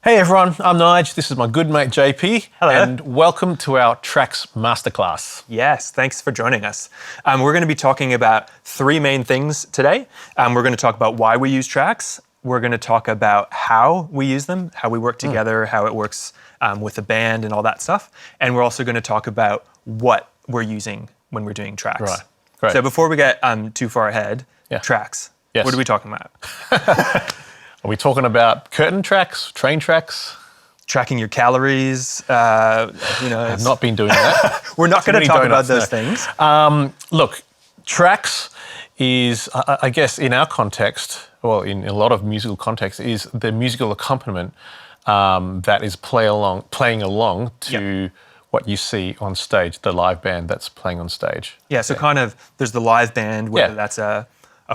Hey everyone, I'm Nigel. This is my good mate JP. Hello. And welcome to our Tracks Masterclass. Yes, thanks for joining us. We're going to be talking about three main things today. We're going to talk about why we use tracks. We're going to talk about how we use them, how we work together, how it works with a band and all that stuff. And we're also going to talk about what we're using when we're doing tracks. Right, great. So before we get too far ahead, Yeah. tracks. Yes. What are we talking about? Are we talking about curtain tracks, train tracks? Tracking your calories. I've not been doing that. We're not going to many talk about donuts, those no. things. Look, tracks is, I guess in our context, well, in a lot of musical contexts, is the musical accompaniment that is playing along to what you see on stage, the live band that's playing on stage. Yeah, so kind of there's the live band, whether Yeah. that's a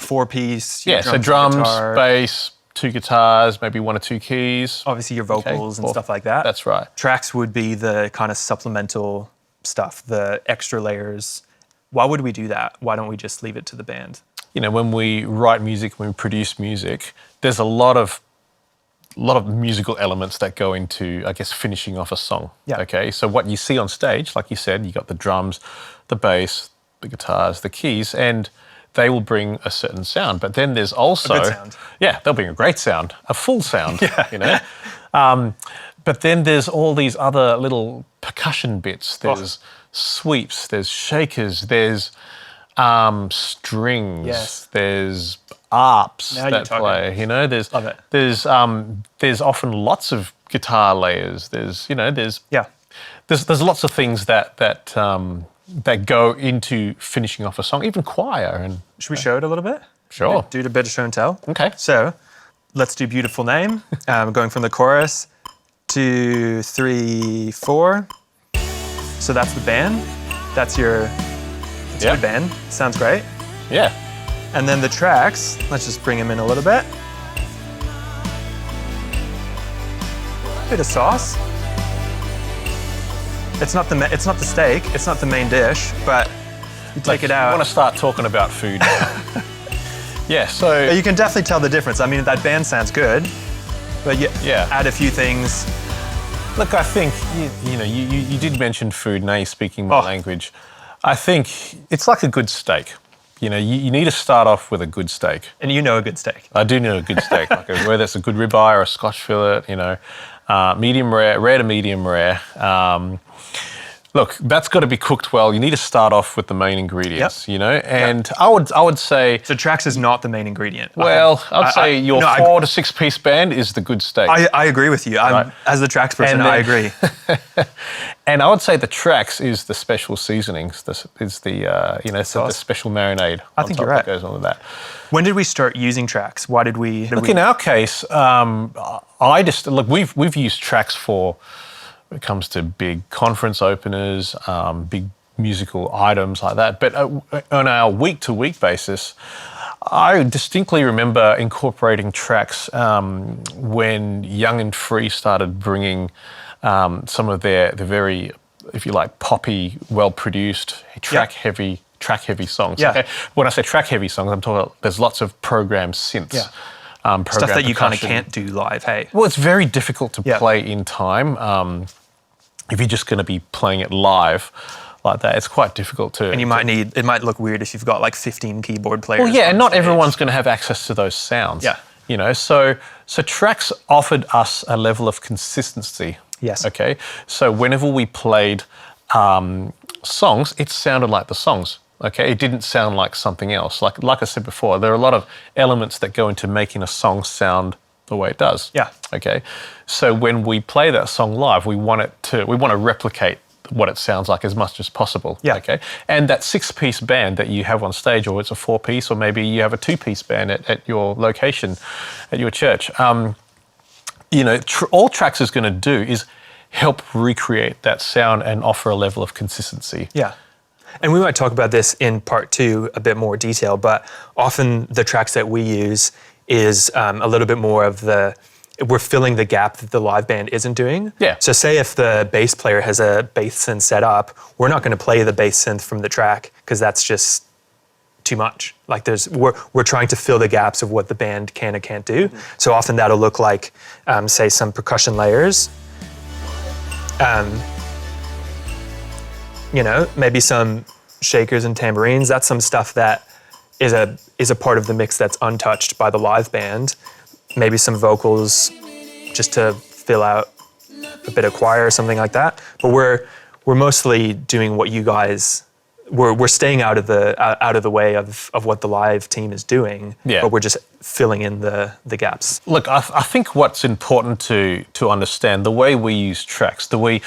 four-piece. Yeah, so drums, bass, two guitars, maybe one or two keys. Obviously your vocals and Well, stuff like that. That's right. Tracks would be the kind of supplemental stuff, the extra layers. Why would we do that? Why don't we just leave it to the band? You know, when we write music, when we produce music, there's a lot of musical elements that go into, I guess, finishing off a song. Yeah. Okay, so what you see on stage, like you said, you got the drums, the bass, the guitars, the keys, and they will bring a certain sound. But then there's also A good sound. Yeah, they'll bring a great sound, a full sound. Yeah. You know. But then there's all these other little percussion bits. There's sweeps, there's shakers, there's strings, Yes. there's arps Now you're that talking. play. You know, Love it. there's often lots of guitar layers. There's Yeah. there's lots of things that go into finishing off a song, even choir and. Should we show it a little bit? Sure. Do a bit of show and tell. Okay. So let's do Beautiful Name. Going from the chorus, 2, 3, 4. So that's the band. That's your good band. Sounds great. Yeah. And then the tracks, let's just bring them in a little bit. Bit of sauce. It's not the steak, it's not the main dish, but you take it out. I want to start talking about food now. Yeah, so You can definitely tell the difference. I mean, that band sounds good, but you add a few things. look, I think you did mention food. Now you're speaking my language. I think it's like a good steak. You know, you need to start off with a good steak. And you know a good steak. I do know a good steak, whether it's a good ribeye or a Scotch fillet. You know, medium rare to medium rare. Look, that's got to be cooked well. You need to start off with the main ingredients. You know, and I would say. So tracks is not the main ingredient. Well, I'd say your 4 to 6 piece band is the good steak. I agree with you. As the tracks person, I agree. And I would say the tracks is the special seasonings. This is the special marinade. I think you're right. That goes on with that. When did we start using tracks? Why did we? Look, in our case, we've used tracks for. When it comes to big conference openers, big musical items like that. But on our week-to-week basis, I distinctly remember incorporating tracks when Young and Free started bringing some of their very, if you like, poppy, well-produced, track-heavy songs. Yeah. Okay? When I say track-heavy songs, I'm talking about there's lots of programmed synths. Yeah. Program Stuff that you kind of percussion. can't do live, hey? Well, it's very difficult to play in time. If you're just going to be playing it live like that, it's quite difficult to. And it might look weird if you've got like 15 keyboard players. Well, yeah, on and not stage. everyone's going to have access to those sounds. Yeah. You know, so tracks offered us a level of consistency. Yes. Okay. So whenever we played songs, it sounded like the songs. Okay, it didn't sound like something else. Like I said before, there are a lot of elements that go into making a song sound the way it does. Yeah. Okay, so when we play that song live, we want to replicate what it sounds like as much as possible. Yeah. Okay, and that 6-piece band that you have on stage, or it's a 4-piece, or maybe you have a 2-piece band at your location, at your church. All tracks is going to do is help recreate that sound and offer a level of consistency. Yeah. And we might talk about this in part 2 a bit more detail, but often the tracks that we use is a little bit more of we're filling the gap that the live band isn't doing. Yeah. So say if the bass player has a bass synth set up, we're not going to play the bass synth from the track because that's just too much. Like we're trying to fill the gaps of what the band can and can't do. So often that'll look like, say, some percussion layers, maybe some shakers and tambourines. That's some stuff that is a part of the mix that's untouched by the live band. Maybe some vocals just to fill out a bit of choir or something like that. But we're mostly doing what you guys. We're staying out of the way of what the live team is doing. Yeah. But we're just filling in the gaps. Look, I think what's important to understand, the way we use tracks, the way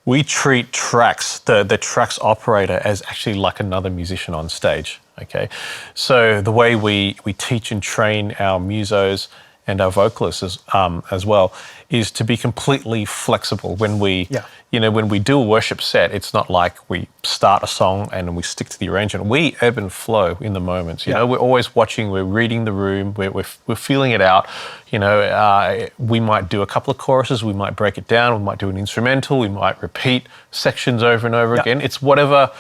we treat tracks, the tracks operator as actually like another musician on stage. Okay, so the way we teach and train our musos and our vocalists as well is to be completely flexible when we when we do a worship set. It's not like we start a song and we stick to the arrangement. We ebb and flow in the moments. You know, we're always watching. We're reading the room. We're feeling it out. We might do a couple of choruses. We might break it down. We might do an instrumental. We might repeat sections over and over again. It's whatever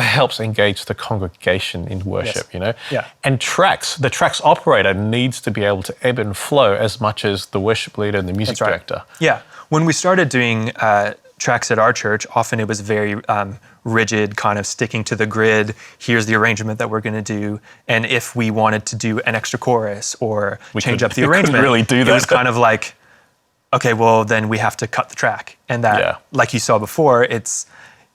helps engage the congregation in worship. And the tracks operator needs to be able to ebb and flow as much as the worship leader and the music director. Yeah. When we started doing tracks at our church, often it was very rigid, kind of sticking to the grid. Here's the arrangement that we're going to do. And if we wanted to do an extra chorus or change up the arrangement, really do that. It was kind of like, okay, well, then we have to cut the track. And that, like you saw before,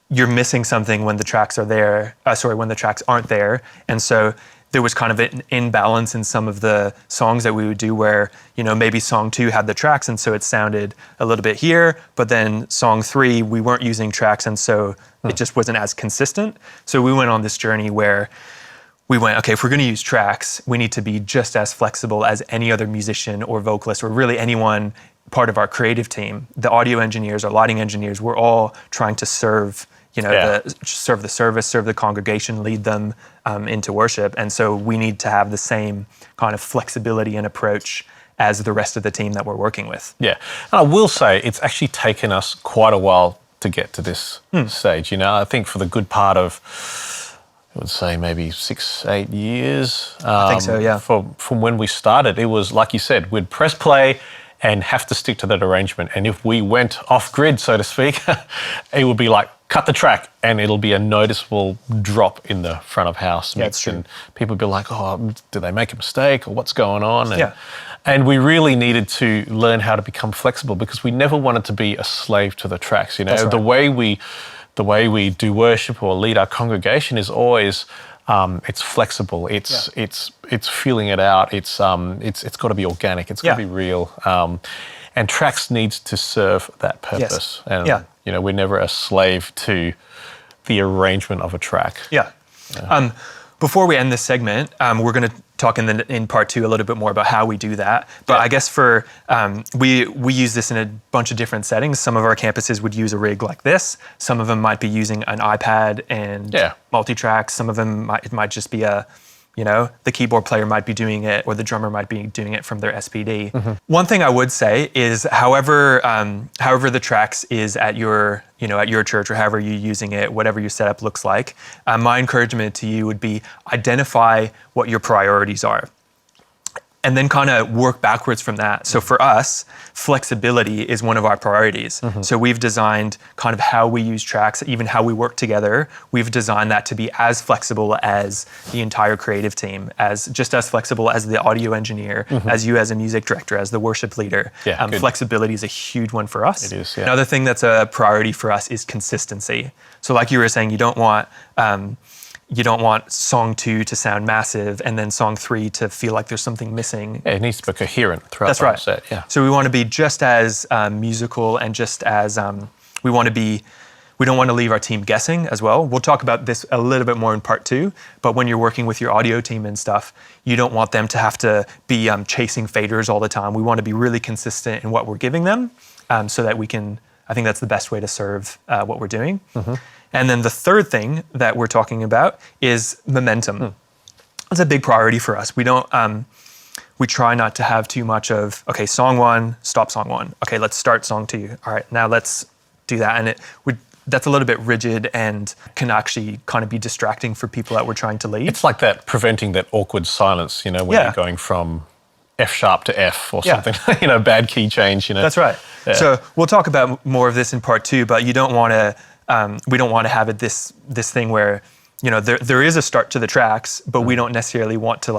you're missing something when the tracks are there. When the tracks aren't there. And so there was kind of an imbalance in some of the songs that we would do where, maybe song 2 had the tracks and so it sounded a little bit here, but then song 3, we weren't using tracks and so it just wasn't as consistent. So we went on this journey where we went, okay, if we're going to use tracks, we need to be just as flexible as any other musician or vocalist or really anyone part of our creative team. The audio engineers, our lighting engineers, we're all trying to serve serve the service, serve the congregation, lead them into worship. And so we need to have the same kind of flexibility and approach as the rest of the team that we're working with. Yeah. And I will say it's actually taken us quite a while to get to this stage. I think for the good part of, I would say maybe 6-8 years. I think so, yeah. From when we started, it was, like you said, we'd press play and have to stick to that arrangement. And if we went off grid, so to speak, it would be like, cut the track, and it'll be a noticeable drop in the front of house mix. And people would be like, oh, did they make a mistake or what's going on? And we really needed to learn how to become flexible because we never wanted to be a slave to the tracks. The way we do worship or lead our congregation is always it's flexible. It's feeling it out. It's got to be organic. It's got to be real. And tracks needs to serve that purpose. And we're never a slave to the arrangement of a track. Before we end this segment, we're going to talk in part 2 a little bit more about how we do that. But I guess we use this in a bunch of different settings. Some of our campuses would use a rig like this. Some of them might be using an iPad and multi-track. Some of them it might just be the keyboard player might be doing it or the drummer might be doing it from their SPD. One thing I would say is however the tracks is at your church or however you're using it, whatever your setup looks like, my encouragement to you would be identify what your priorities are. And then kind of work backwards from that. So for us, flexibility is one of our priorities. So we've designed kind of how we use tracks, even how we work together. We've designed that to be as flexible as the entire creative team, as flexible as the audio engineer, as you as a music director, as the worship leader. Flexibility is a huge one for us. It is, Another thing that's a priority for us is consistency. So like you were saying, you don't want song 2 to sound massive and then song 3 to feel like there's something missing. It needs to be coherent throughout the whole set. So we want to be just as musical and just as we don't want to leave our team guessing as well. We'll talk about this a little bit more in part 2, but when you're working with your audio team and stuff, you don't want them to have to be chasing faders all the time. We want to be really consistent in what we're giving them so that I think that's the best way to serve what we're doing. And then the third thing that we're talking about is momentum. That's a big priority for us. We try not to have too much of, okay, song 1, stop song 1. Okay, let's start song 2. All right, now let's do that. And that's a little bit rigid and can actually kind of be distracting for people that we're trying to lead. It's like that, preventing that awkward silence, when you're going from F sharp to F or something, bad key change, That's right. Yeah. So we'll talk about more of this in part 2, but you don't want to, we don't want to have it this thing where, there is a start to the tracks, but we don't necessarily want to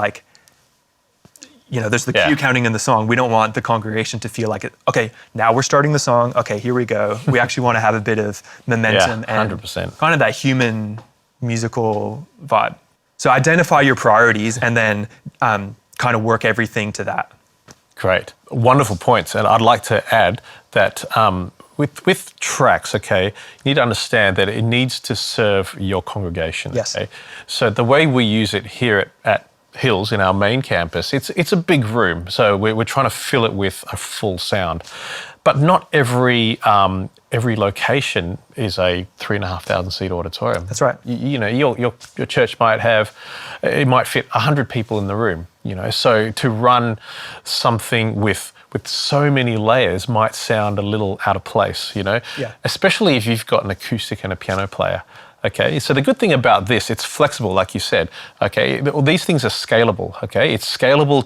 there's the cue counting in the song. We don't want the congregation to feel like, okay, now we're starting the song. Okay, here we go. We actually want to have a bit of momentum and 100%. kind of that human musical vibe. So identify your priorities and then kind of work everything to that. Great. Wonderful points. And I'd like to add that with tracks, you need to understand that it needs to serve your congregation. Yes. Okay? So the way we use it here at Hills in our main campus, it's a big room. So we're trying to fill it with a full sound. But not every location is a 3,500 seat auditorium. That's right. Your church might fit 100 people in the room. So to run something with so many layers might sound a little out of place. Especially if you've got an acoustic and a piano player. Okay, so the good thing about this, it's flexible, like you said. Okay, these things are scalable. Okay, it's scalable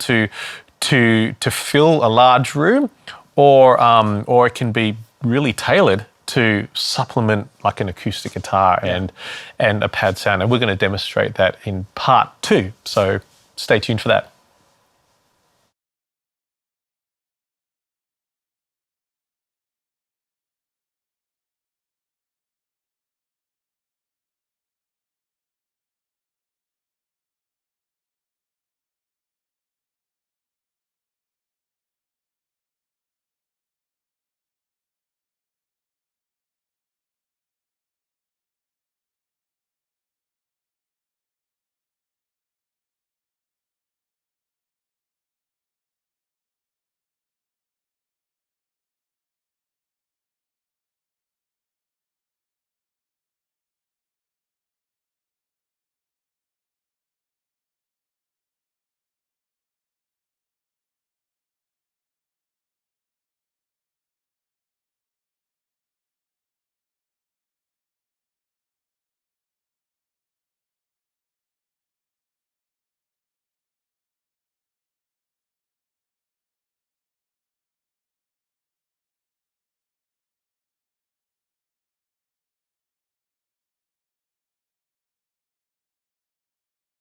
to fill a large room, or it can be really tailored to supplement like an acoustic guitar and a pad sound. And we're going to demonstrate that in part 2. So stay tuned for that.